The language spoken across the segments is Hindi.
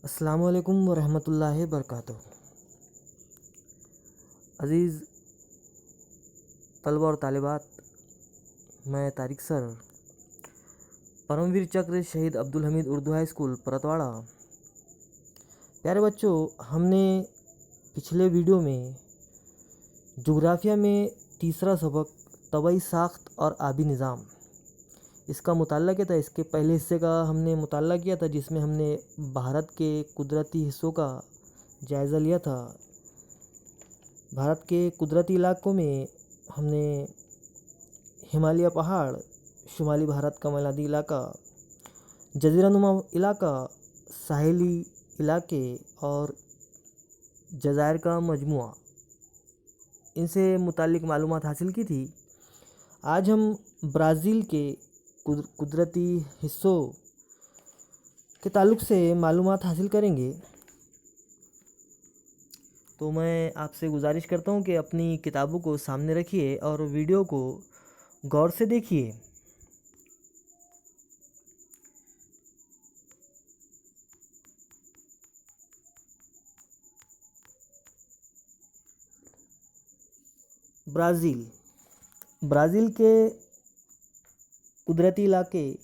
अस्सलामु अलैकुम वरहमतुल्लाहि वबरकातुहू। अज़ीज़ तलबा और तालिबात, मैं तारिक सर परमवीर चक्र शहीद अब्दुल हमीद उर्दू हाई स्कूल परतवाड़ा। प्यारे बच्चों, हमने पिछले वीडियो में जोग्राफिया में तीसरा सबक तबाई साख्त और आबी निज़ाम इसका मुताल्ला किया था। इसके पहले हिस्से का हमने मुताल्ला किया था जिसमें हमने भारत के कुदरती हिस्सों का जायज़ा लिया था। भारत के कुदरती इलाकों में हमने हिमालय पहाड़, शुमाली भारत का मैदानी इलाका, जज़ीरानुमा इलाका, साहिली इलाके और जज़ायर का मजमुआ, इनसे मुताल्लिक़ मालूमात हासिल की थी। आज हम ब्राज़ील के कुदरती हिस्सों के ताल्लुक़ से मालूमात हासिल करेंगे। तो मैं आपसे गुजारिश करता हूँ कि अपनी किताबों को सामने रखिए और वीडियो को गौर से देखिए। ब्राज़ील के कुदरती इलाके,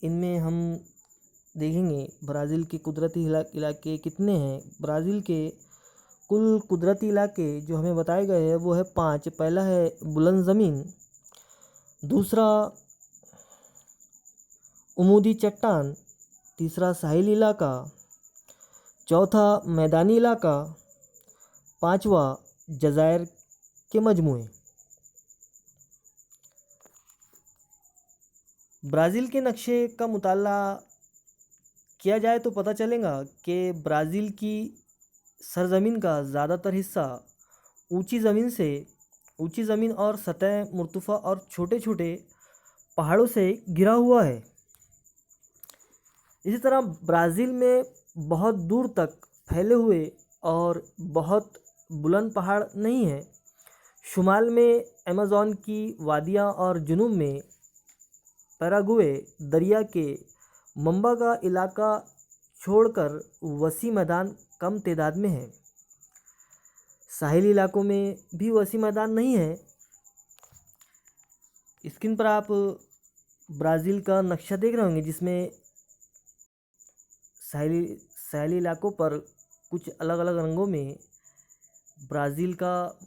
इनमें हम देखेंगे ब्राज़ील के कुदरती इलाके कितने हैं। ब्राज़ील के कुल कुदरती इलाके जो हमें बताए गए हैं वो है 5। पहला है बुलंद ज़मीन, दूसरा उमूदी चट्टान, तीसरा साहिली इलाका, चौथा मैदानी इलाका, पांचवा जज़ायर के मजमूए। ब्राज़ील के नक्शे का मुताला किया जाए तो पता चलेगा कि ब्राज़ील की सरज़मीन का ज़्यादातर हिस्सा ऊंची ज़मीन और सतह मुर्तफ़ा और छोटे छोटे पहाड़ों से घिरा हुआ है। इसी तरह ब्राज़ील में बहुत दूर तक फैले हुए और बहुत बुलंद पहाड़ नहीं हैं। शुमाल में अमेज़न की वादियाँ और जुनूब में पैराग्वे दरिया के मंबा का इलाका छोड़कर वसी मैदान कम तादाद में है। साहिली इलाकों में भी वसी मैदान नहीं है। स्क्रीन पर आप ब्राज़ील का नक्शा देख रहे होंगे जिसमें साहिली इलाकों पर कुछ अलग अलग रंगों में ब्राज़ील का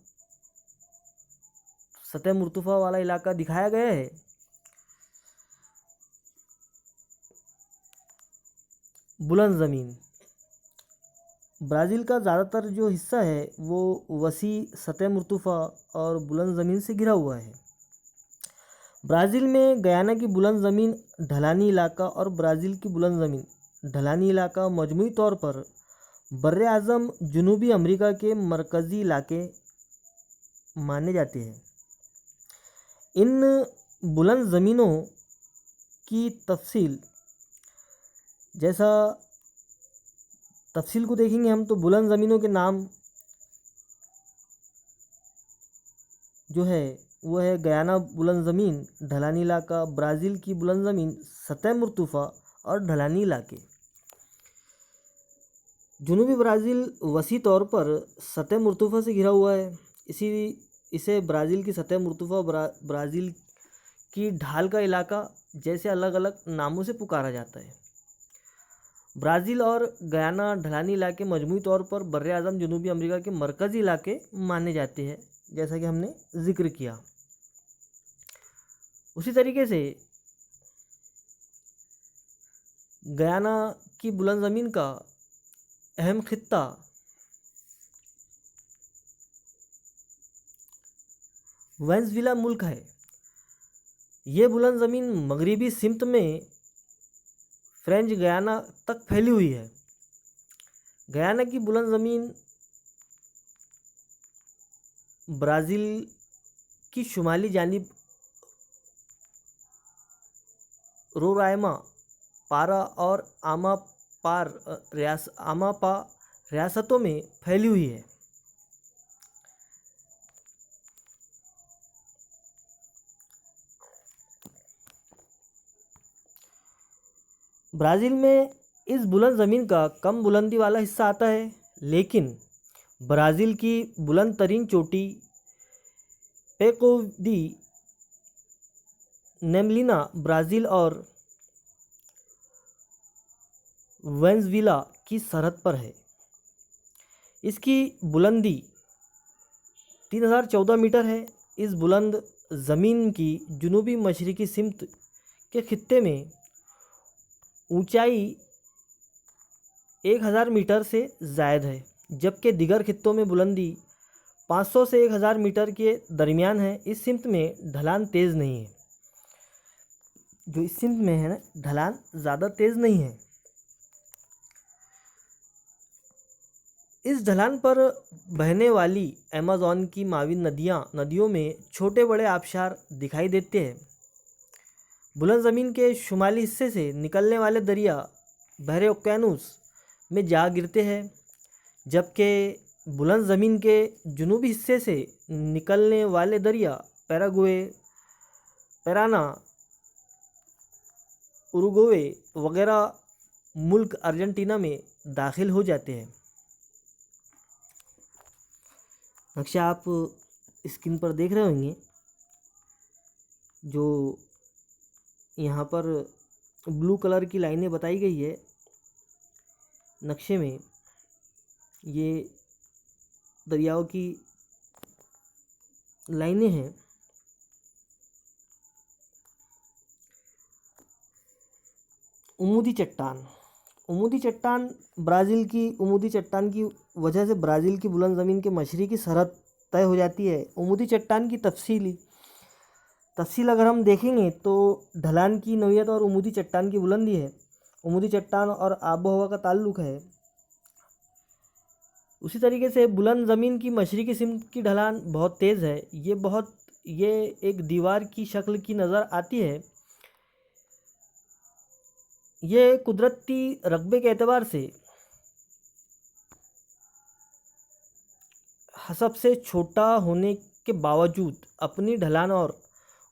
सतह मुर्तफ़ा वाला इलाका दिखाया गया है। बुलंद ज़मीन, ब्राज़ील का ज़्यादातर जो हिस्सा है वो वसी सतह मुर्तफ़ा और बुलंद ज़मीन से घिरा हुआ है। ब्राज़ील में गयाना की बुलंद ज़मीन ढलानी इलाका और ब्राज़ील की बुलंद ज़मीन ढलानी इलाका मजमूई तौर पर बर्रे आज़म जनूबी अमेरिका के मरकज़ी इलाके माने जाते हैं। इन बुलंद ज़मीनों की तफसील को देखेंगे हम तो बुलंद ज़मीनों के नाम जो है वो है गयाना बुलंद ज़मीन ढलानी इलाका, ब्राज़ील की बुलंद ज़मीन सतह मुर्तफ़ा और ढलानी इलाके। जनूबी ब्राज़ील वसी तौर पर सतह मुर्तफ़ा से घिरा हुआ है। इसे ब्राज़ील की सतह मुर्तफ़ा, ब्राज़ील की ढाल का इलाका जैसे अलग अलग नामों से पुकारा जाता है। ब्राज़ील और गयाना ढलानी इलाके मजमूई तौर पर बर्रे आज़म जनूबी अमेरिका के मरकज़ी इलाके माने जाते हैं, जैसा कि हमने ज़िक्र किया। उसी तरीके से गयाना की बुलंद ज़मीन का अहम खित्ता वेनेज़ुएला मुल्क है। ये बुलंद ज़मीन मगरिबी सिमत में फ्रेंच गयाना तक फैली हुई है। गयाना की बुलंद ज़मीन ब्राज़ील की शुमाली जानिब रोराइमा, पारा और आमापा रियासतों में फैली हुई है। ब्राज़ील में इस बुलंद ज़मीन का कम बुलंदी वाला हिस्सा आता है, लेकिन ब्राज़ील की बुलंद तरीन चोटी पेको दी नेमलिना ब्राज़ील और वेनेज़ुएला की सरहद पर है। इसकी बुलंदी 3014 मीटर है। इस बुलंद ज़मीन की जुनूबी मशरक़ी सिमत के खित्ते में ऊंचाई 1000 मीटर से ज़ायद है, जबकि दिगर खित्तों में बुलंदी 500 से 1000 मीटर के दरमियान है। इस सिमत में ढलान तेज़ नहीं है। जो इस सिमत में है ना, ढलान ज़्यादा तेज़ नहीं है। इस ढलान पर बहने वाली अमेज़न की माविन नदियों में छोटे बड़े आबशार दिखाई देते हैं। बुलंद ज़मीन के शुमाली हिस्से से निकलने वाले दरिया बहरे ओकेयानूस में जा गिरते हैं, जबकि बुलंद ज़मीन के जुनूबी हिस्से से निकलने वाले दरिया पैराग्वे, पैराना, उरुग्वे वगैरह मुल्क अर्जेंटीना में दाखिल हो जाते हैं। नक्शा आप स्क्रीन पर देख रहे होंगे। जो यहाँ पर ब्लू कलर की लाइनें बताई गई है नक्शे में, ये दरियाओं की लाइनें हैं। उमूदी चट्टान ब्राज़ील की उमूदी चट्टान की वजह से ब्राज़ील की बुलंद ज़मीन के मशरक़ी सरहद तय हो जाती है। उमूदी चट्टान की तफसील अगर हम देखेंगे तो ढलान की नौयत और उमूदी चट्टान की बुलंदी है। उमूदी चट्टान और आबो हवा का ताल्लुक़ है। उसी तरीके से बुलंद ज़मीन की मशरक़ी सिमत की ढलान बहुत तेज़ है। ये एक दीवार की शक्ल की नज़र आती है। ये कुदरती रकबे के एतबार से सबसे छोटा होने के बावजूद अपनी ढलान और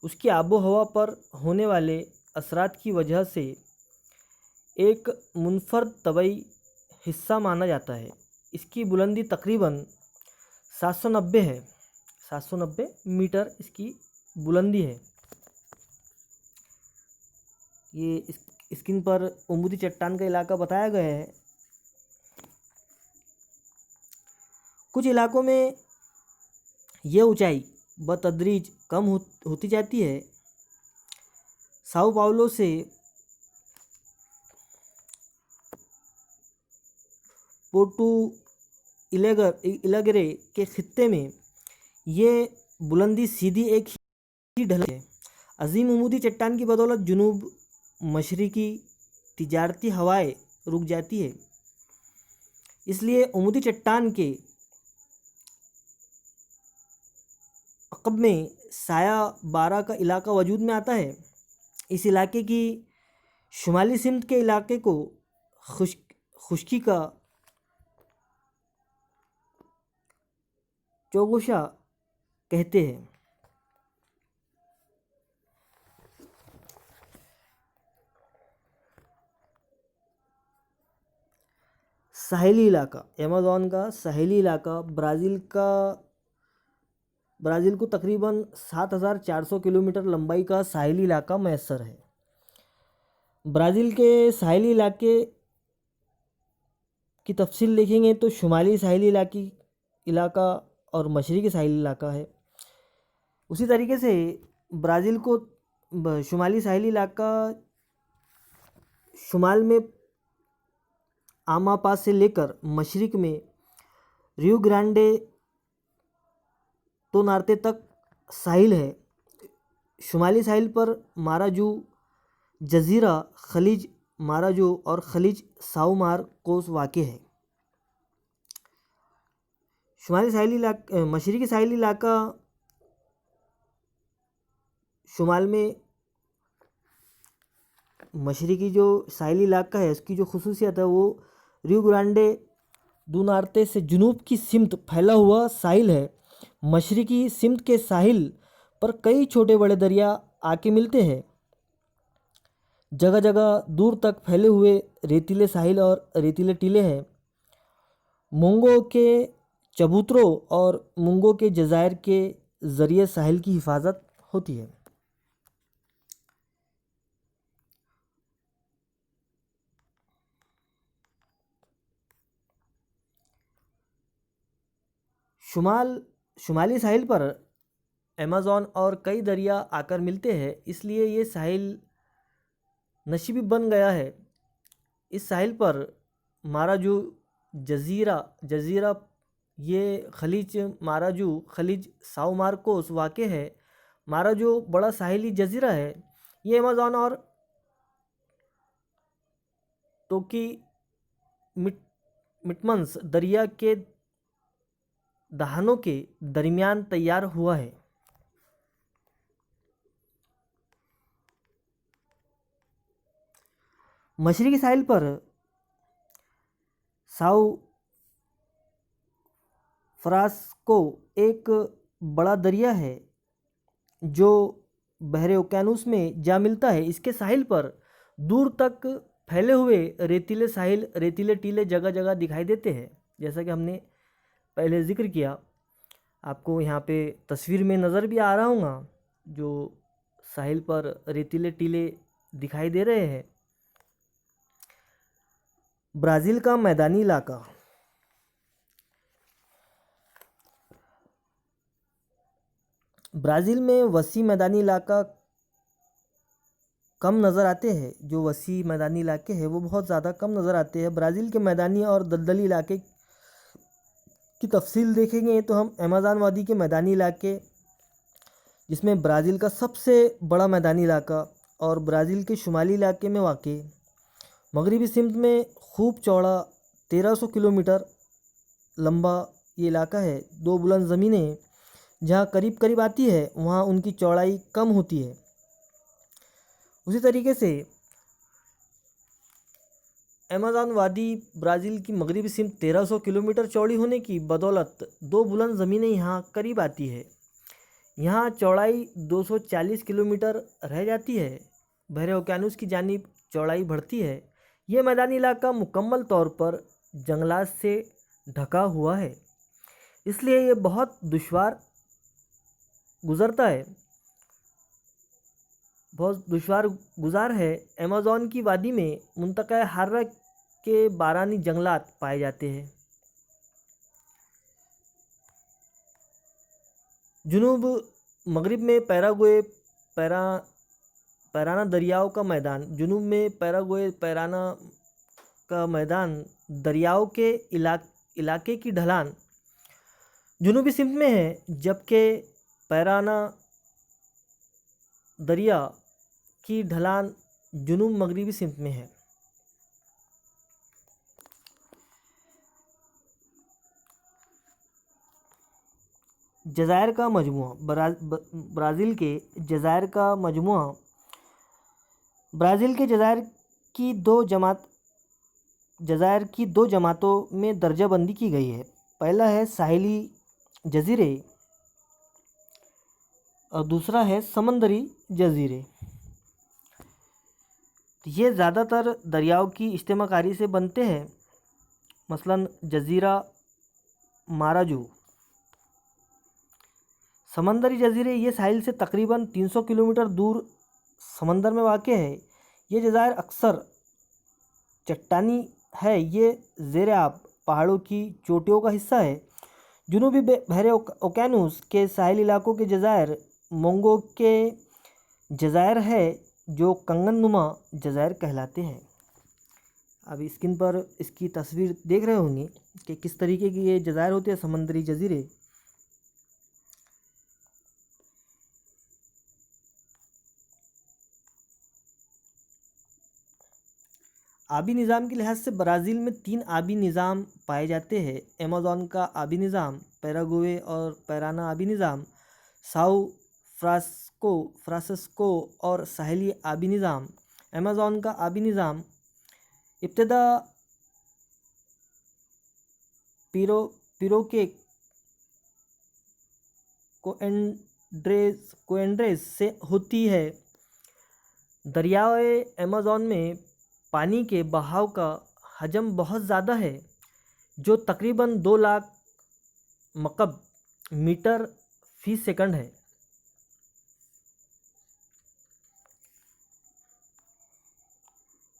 उसकी आबो हवा पर होने वाले असरात की वजह से एक मुनफरद तबई हिस्सा माना जाता है। इसकी बुलंदी तकरीबन 790 है। 790 मीटर इसकी बुलंदी है। ये स्क्रीन पर उमूदी चट्टान का इलाका बताया गया है। कुछ इलाकों में यह ऊंचाई बतदरीज कम होती जाती है। साओ पाउलो से पोर्टो इलेग्रे के खित्ते में ये बुलंदी सीधी एक ही ढलान है। अजीम उमूदी चट्टान की बदौलत जुनूब मशरक़ी तिजारती हवाएं रुक जाती है। इसलिए उमूदी चट्टान के अक़ब में साया बारा का इलाका वजूद में आता है। इस इलाके की शुमाली सिमत के इलाके को खुश्की का चौगोशा कहते हैं। साहेली इलाका, अमेज़न का साहेली इलाका ब्राज़ील को तकरीबन 7400 किलोमीटर लंबाई का साहेली इलाका मैसर है। ब्राज़ील के साहेली इलाके की तफसील देखेंगे तो शुमाली साहेली इलाका और मशरक़ी साहेली इलाका है। उसी तरीके से ब्राज़ील को शुमाली साहेली इलाका शुमाल में आमापास से लेकर मशरिक़ में रियो ग्रांडे तो नार्ते तक साहिल है। शुमाली साहिल पर माराजू जज़ीरा, खलीज माराजू और खलीज साओ मार्कोस वाक़ है। मशरक़ी साहिली इलाका शुमाल में मशरक़ी जो साहिली इलाका है उसकी जो खुसूसियत है वो रियो ग्रांडे दो नार्ते से जुनूब की सिमत फैला हुआ साहिल है। मशरक़ी सिमत के साहिल पर कई छोटे बड़े दरिया आके मिलते हैं, जगह जगह दूर तक फैले हुए रेतीले साहिल और रेतीले टीले हैं। मूंगों के चबूतरों और मूंगों के जजायर के ज़रिए साहिल की हिफाजत होती है। शुमाली साहिल पर अमेज़न और कई दरिया आकर मिलते हैं, इसलिए ये साहिल नशीबी बन गया है। इस साहिल पर माराजू जज़ीरा ये खलीज माराजू खलीज साओ मार्कोस वाक़ है। माराजू बड़ा साहिली जज़ीरा है। ये अमेज़न और टोकी मिटमन्स दरिया के दहानों के दरमियान तैयार हुआ है। मशरक़ी साहिल पर साओ फ्रांसिस्को एक बड़ा दरिया है जो बहरे ओकेानूस में जा मिलता है। इसके साहिल पर दूर तक फैले हुए रेतीले साहिल रेतीले टीले जगह जगह दिखाई देते हैं। जैसा कि हमने पहले जिक्र किया, आपको यहाँ पे तस्वीर में नज़र भी आ रहा होगा जो साहिल पर रेतीले टीले दिखाई दे रहे हैं। ब्राज़ील का मैदानी इलाका। ब्राज़ील में वसी मैदानी इलाका कम नज़र आते हैं। जो वसी मैदानी इलाके हैं वो बहुत ज़्यादा कम नज़र आते हैं। ब्राज़ील के मैदानी और दलदली इलाके की तफसील देखेंगे तो हम अमेज़न वादी के मैदानी इलाके, जिसमें ब्राज़ील का सबसे बड़ा मैदानी इलाका और ब्राज़ील के शुमाली इलाके में वाक़ मगरबी सिमत में खूब चौड़ा 1300 किलोमीटर लंबा ये इलाका है। दो बुलंद ज़मीनें जहाँ करीब करीब आती है वहाँ उनकी चौड़ाई कम होती है। उसी तरीके से अमेज़न वादी ब्राज़ील की मगरबी सिमत 1300 किलोमीटर चौड़ी होने की बदौलत दो बुलंद ज़मीनें यहाँ करीब आती है। यहाँ चौड़ाई 240 किलोमीटर रह जाती है। बहरे ओकेानूस की जानिब चौड़ाई बढ़ती है। ये मैदानी इलाका मुकम्मल तौर पर जंगलात से ढका हुआ है, इसलिए ये बहुत दुश्वार गुज़ार है। अमेज़न की वादी में मुंतक़ा हर्रा के बारानी जंगलात पाए जाते हैं। जुनूब मगरिब में पैराग्वे पैराना दरियाओं का मैदान। जुनूब में पैराग्वे पैराना का मैदान दरियाओं के इलाके की ढलान जुनूबी सिमत में है, जबकि पैराना दरिया की ढलान जुनूब मगरबी सिमत में है। जज़ायर का मजमूआ। ब्राज़ील के जज़ायर का मजमूआ। ब्राज़ील के जज़ायर की दो जमातों में दर्जाबंदी की गई है। पहला है साहिली जज़ीरे और दूसरा है समंदरी जज़ीरे। ये ज़्यादातर दरियाओं की इज्तिमाकारी से बनते हैं, मसलन जज़ीरा माराजू। समंदरी जज़ीरे ये साहिल से तकरीबन 300 किलोमीटर दूर समंदर में वाक़ है। ये जज़ायर अक्सर चट्टानी है। ये ज़ेर आब पहाड़ों की चोटियों का हिस्सा है। जुनूबी बहरे ओकेानूस के साहिल इलाकों के जज़ायर मोंगो के जज़ायर है जो कंगननुमा जज़ायर कहलाते हैं। अब स्क्रीन पर इसकी तस्वीर देख रहे होंगे कि किस तरीके की ये जज़ायर होते हैं, समंदरी जज़ीरे। आबी निज़ाम के लिहाज से ब्राज़ील में 3 आबी निज़ाम पाए जाते हैं। अमेज़न का आबी निज़ाम, पैराग्वे और पैराना आबी निज़ाम, साओ फ्रांसिस्को और साहिली आबी निज़ाम। अमेज़न का आबी निज़ाम इब्तिदा पिरोके कोएंड्रेस से होती है। दरियाए अमेज़न में पानी के बहाव का हजम बहुत ज़्यादा है, जो तकरीबन 2 लाख मकब मीटर फी सेकंड है।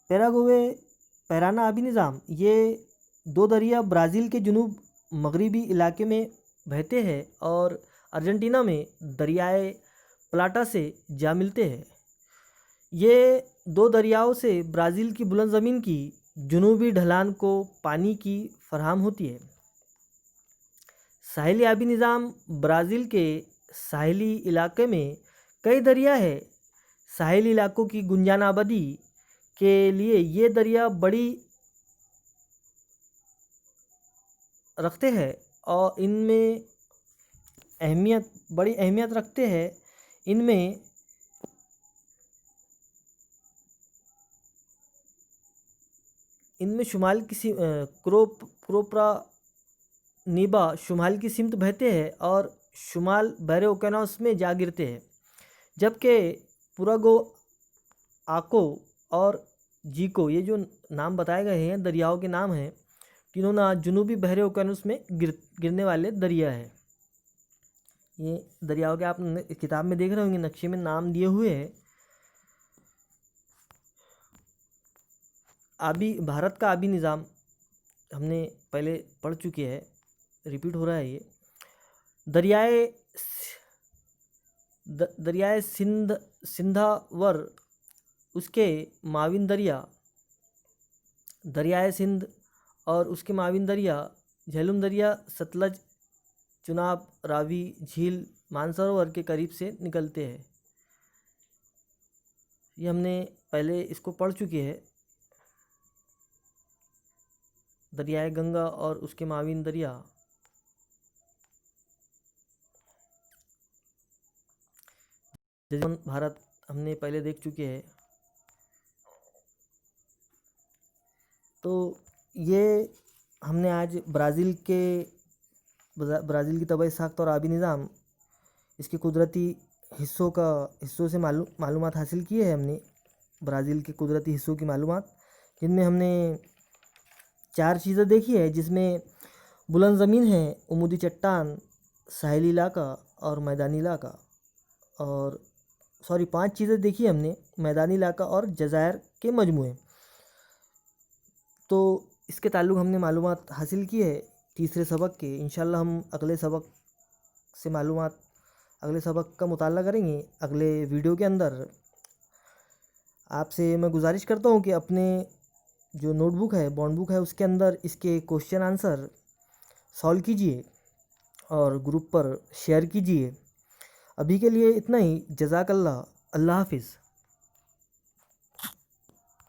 पैराग्वे पैराना आबी निज़ाम, ये 2 दरिया ब्राज़ील के जुनूब मगरबी इलाके में बहते हैं और अर्जेंटीना में दरियाए प्लाटा से जा मिलते हैं। ये 2 दरियाओं से ब्राज़ील की बुलंद ज़मीन की जुनूबी ढलान को पानी की फराहम होती है। साहिली आबी निज़ाम, ब्राज़ील के साहिली इलाके में कई दरिया है। साहिली इलाकों की गुंजान आबादी के लिए ये दरिया रखते हैं और इनमें बड़ी अहमियत रखते हैं। इनमें शुमाल की क्रोप्रा नीबा शुमाल की सिमत बहते हैं और शुमाल बहरे ओकेनोस में जा गिरते हैं, जबकि पुरागो, आको और जीको, ये जो नाम बताए गए हैं दरियाओं के नाम हैं, तीनों जुनूबी बहरे ओकेनोस में गिरने वाले दरिया है। ये दरियाओं के आप किताब में देख रहे होंगे, नक्शे में नाम दिए हुए हैं। भारत का आबी निज़ाम हमने पहले पढ़ चुके हैं, रिपीट हो रहा है ये। दरियाए सिंधावर, उसके माविन दरिया दरियाए सिंध और उसके माविन दरिया झेलम दरिया सतलज, चुनाब, रावी, झील, मानसरोवर के करीब से निकलते हैं। ये हमने पहले इसको पढ़ चुके हैं। दरियाए गंगा और उसके माविन दरिया भारत हमने पहले देख चुके हैं। तो ये हमने आज ब्राज़ील की तबाही साख्त और आबी निज़ाम, इसके कुदरती हिस्सों से मालूमात हासिल की है हमने। ब्राज़ील के कुदरती हिस्सों की मालूमात, जिनमें हमने 4 चीज़ें देखी है, जिसमें बुलंद ज़मीन है, उमूदी चट्टान, साहिली इलाका और मैदानी इलाका। और 5 चीज़ें देखी हमने, मैदानी इलाका और जज़ायर के मजमूए। तो इसके ताल्लुक़ हमने मालूमात हासिल की है तीसरे सबक के। इंशाल्लाह हम अगले सबक का मुताला करेंगे अगले वीडियो के अंदर। आपसे मैं गुजारिश करता हूँ कि अपने जो नोटबुक है, बॉन्ड बुक है, उसके अंदर इसके क्वेश्चन आंसर सॉल्व कीजिए और ग्रुप पर शेयर कीजिए। अभी के लिए इतना ही। जज़ाकल्लाह। अल्लाह हाफिज़।